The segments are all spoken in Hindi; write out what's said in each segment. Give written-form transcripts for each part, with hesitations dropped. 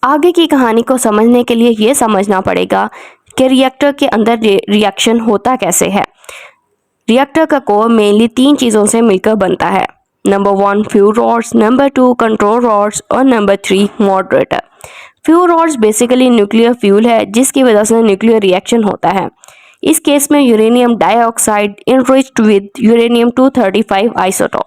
आगे की कहानी को समझने के लिए ये समझना पड़ेगा कि रिएक्टर के अंदर रिएक्शन होता कैसे है। रिएक्टर का कोर मेनली 3 चीज़ों से मिलकर बनता है। Number 1 fuel rods, number 2 control rods और number 3 moderator. Fuel rods basically nuclear fuel है जिसकी वजह से न्यूक्लियर रिएक्शन होता है। इस केस में uranium dioxide enriched with uranium 235 isotope.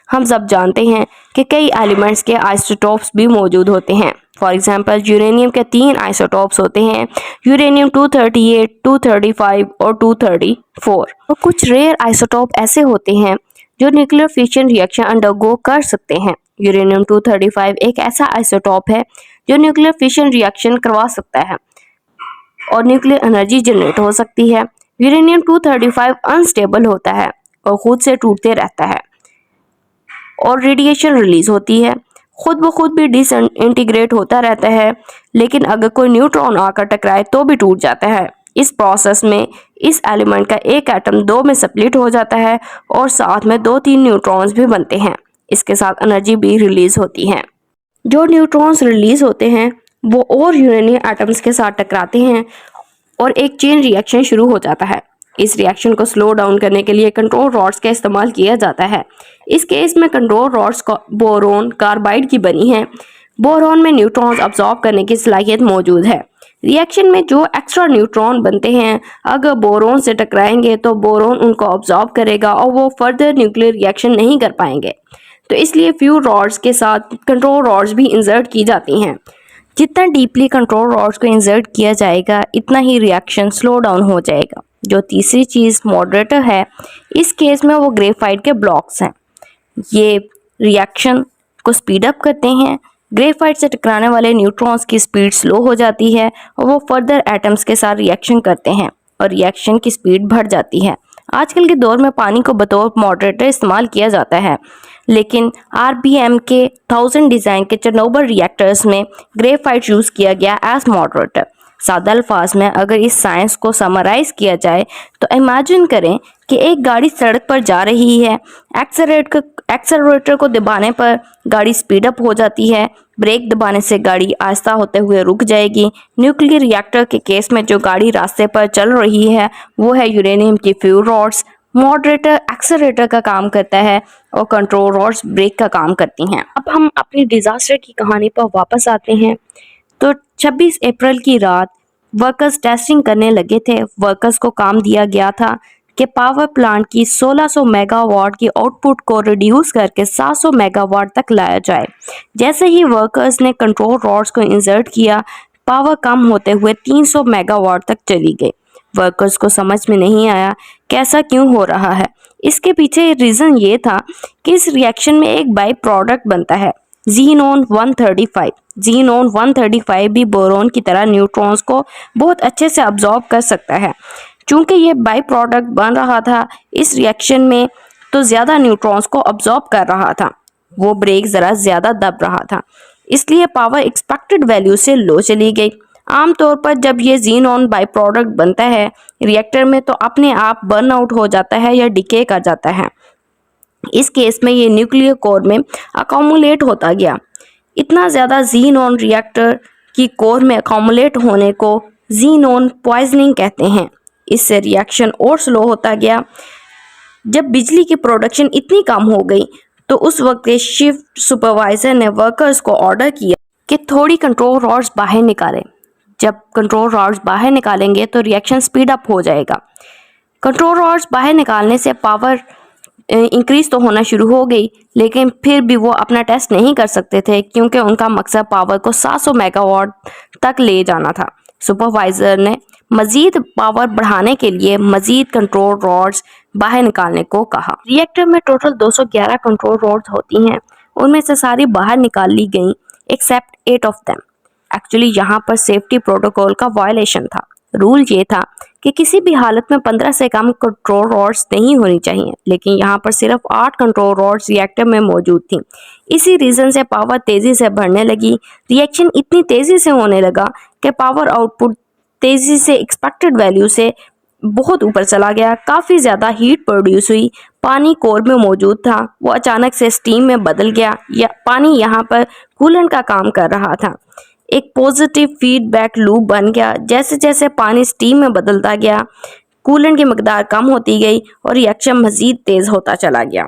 हम सब जानते हैं कि कई एलिमेंट्स के आइसोटोप्स भी मौजूद होते हैं। फॉर एग्जांपल यूरेनियम के 3 आइसोटोप्स होते हैं, यूरेनियम 238, 235 और 234। और कुछ रेयर आइसोटोप ऐसे होते हैं जो न्यूक्लियर फिशन रिएक्शन अंडरगो कर सकते हैं। यूरेनियम 235 एक ऐसा आइसोटोप है जो न्यूक्लियर फिशन रिएक्शन करवा सकता है और न्यूक्लियर एनर्जी जनरेट हो सकती है। यूरेनियम 235 अनस्टेबल होता है और खुद से टूटते रहता है और रेडिएशन रिलीज होती है, खुद ब खुद भी डिसइंटीग्रेट होता रहता है, लेकिन अगर कोई न्यूट्रॉन आकर टकराए तो भी टूट जाता है। इस प्रोसेस में इस एलिमेंट का एक एटम 2 में स्प्लिट हो जाता है और साथ में 2-3 न्यूट्रॉन्स भी बनते हैं। इसके साथ एनर्जी भी रिलीज होती है। जो न्यूट्रॉन्स रिलीज होते हैं वो और यूरेनियम एटम्स के साथ टकराते हैं और एक चेन रिएक्शन शुरू हो जाता है। इस रिएक्शन को स्लो डाउन करने के लिए कंट्रोल रॉड्स का इस्तेमाल किया जाता है। इस केस में कंट्रोल रॉड्स बोरोन कार्बाइड की बनी है। बोरोन में न्यूट्रॉन्स अब्सॉर्ब करने की सलाहियत मौजूद है। रिएक्शन में जो एक्स्ट्रा न्यूट्रॉन बनते हैं अगर बोरोन से टकराएंगे तो बोरोन उनको अब्सॉर्ब करेगा और वो फर्दर न्यूक्लियर रिएक्शन नहीं कर पाएंगे। तो इसलिए फ्यूल रॉड्स के साथ कंट्रोल रॉड्स भी इंसर्ट की जाती हैं। जितना डीपली कंट्रोल रॉड्स को इंसर्ट किया जाएगा इतना ही रिएक्शन स्लो डाउन हो जाएगा। जो तीसरी चीज़ मॉडरेटर है, इस केस में वो ग्रेफाइट के ब्लॉक्स हैं। ये रिएक्शन को स्पीड अप करते हैं। ग्रेफाइट से टकराने वाले न्यूट्रॉन्स की स्पीड स्लो हो जाती है और वो फर्दर एटम्स के साथ रिएक्शन करते हैं और रिएक्शन की स्पीड बढ़ जाती है। आजकल के दौर में पानी को बतौर मॉडरेटर इस्तेमाल किया जाता है, लेकिन आरबीएम के 1000 डिज़ाइन के चेरनोबिल रिएक्टर्स में ग्रेफाइट यूज़ किया गया एज मॉडरेटर। सादा अल्फाज में अगर इस साइंस को समराइज किया जाए तो इमेजिन करें कि एक गाड़ी सड़क पर जा रही है, एक्सेलरेटर को दबाने पर गाड़ी स्पीड अप हो जाती है, ब्रेक दबाने से गाड़ी आहिस्ता होते हुए रुक जाएगी। न्यूक्लियर रिएक्टर के केस में जो गाड़ी रास्ते पर चल रही है वो है यूरेनियम की फ्यूल रॉड्स। मॉडरेटर एक्सेलरेटर का काम करता है और कंट्रोल रॉड्स ब्रेक का काम करती हैं। अब हम अपनी डिजास्टर की कहानी पर वापस आते हैं। तो 26 अप्रैल की रात वर्कर्स टेस्टिंग करने लगे थे। वर्कर्स को काम दिया गया था कि पावर प्लांट की 1600 मेगावाट की आउटपुट को रिड्यूस करके 700 मेगावाट तक लाया जाए। जैसे ही वर्कर्स ने कंट्रोल रॉड्स को इंसर्ट किया, पावर कम होते हुए 300 मेगावाट तक चली गई। वर्कर्स को समझ में नहीं आया कि ऐसा क्यों हो रहा है। इसके पीछे रीज़न ये था कि इस रिएक्शन में एक बाई प्रोडक्ट बनता है, ज़ीनोन 135। ज़ीनोन 135 भी बोरोन की तरह न्यूट्रॉन्स को बहुत अच्छे से अब्सॉर्ब कर सकता है। चूंकि ये बाई प्रोडक्ट बन रहा था इस रिएक्शन में तो ज़्यादा न्यूट्रॉन्स को अब्सॉर्ब कर रहा था, वो ब्रेक ज़रा ज़्यादा दब रहा था, इसलिए पावर एक्सपेक्टेड वैल्यू से लो चली गई। आमतौर पर जब ये ज़ीनोन बाई प्रोडक्ट बनता है रिएक्टर में तो अपने आप बर्न आउट हो जाता है या डिके कर जाता है। इस केस में ये न्यूक्लियर कोर में अकोमुलेट होता गया। इतना ज़्यादा ज़ीनोन रिएक्टर की कोर में अकोमुलेट होने को ज़ीनोन पॉइजनिंग कहते हैं। इससे रिएक्शन और स्लो होता गया। जब बिजली की प्रोडक्शन इतनी कम हो गई तो उस वक्त शिफ्ट सुपरवाइजर ने वर्कर्स को ऑर्डर किया कि थोड़ी कंट्रोल रॉड्स बाहर निकालें। जब कंट्रोल रॉड्स बाहर निकालेंगे तो रिएक्शन स्पीड अप हो जाएगा। कंट्रोल रॉड्स बाहर निकालने से पावर इंक्रीज तो होना शुरू हो गई, लेकिन फिर भी वो अपना टेस्ट नहीं कर सकते थे क्योंकि उनका मकसद पावर को 700 मेगावाट तक ले जाना था। सुपरवाइजर ने मजीद पावर बढ़ाने के लिए मजीद कंट्रोल रॉड्स बाहर निकालने को कहा। रिएक्टर में टोटल 211 कंट्रोल रॉड्स होती हैं, उनमें से सारी बाहर निकाल ली गई एक्सेप्ट 8 ऑफ देम। एक्चुअली यहाँ पर सेफ्टी प्रोटोकॉल का वायलेशन था। रूल ये था कि किसी भी हालत में 15 से कम कंट्रोल रॉड्स नहीं होनी चाहिए, लेकिन यहाँ पर सिर्फ 8 कंट्रोल रॉड्स रिएक्टर में मौजूद थी। इसी रीज़न से पावर तेज़ी से बढ़ने लगी। रिएक्शन इतनी तेज़ी से होने लगा कि पावर आउटपुट तेज़ी से एक्सपेक्टेड वैल्यू से बहुत ऊपर चला गया। काफ़ी ज़्यादा हीट प्रोड्यूस हुई। पानी कोर में मौजूद था, वो अचानक से स्टीम में बदल गया या पानी यहाँ पर कूलेंट का काम कर रहा था। एक पॉजिटिव फीडबैक लूप बन गया। जैसे जैसे पानी स्टीम में बदलता गया, कूलेंट की मकदार कम होती गई और रिएक्शन मज़ीद तेज़ होता चला गया।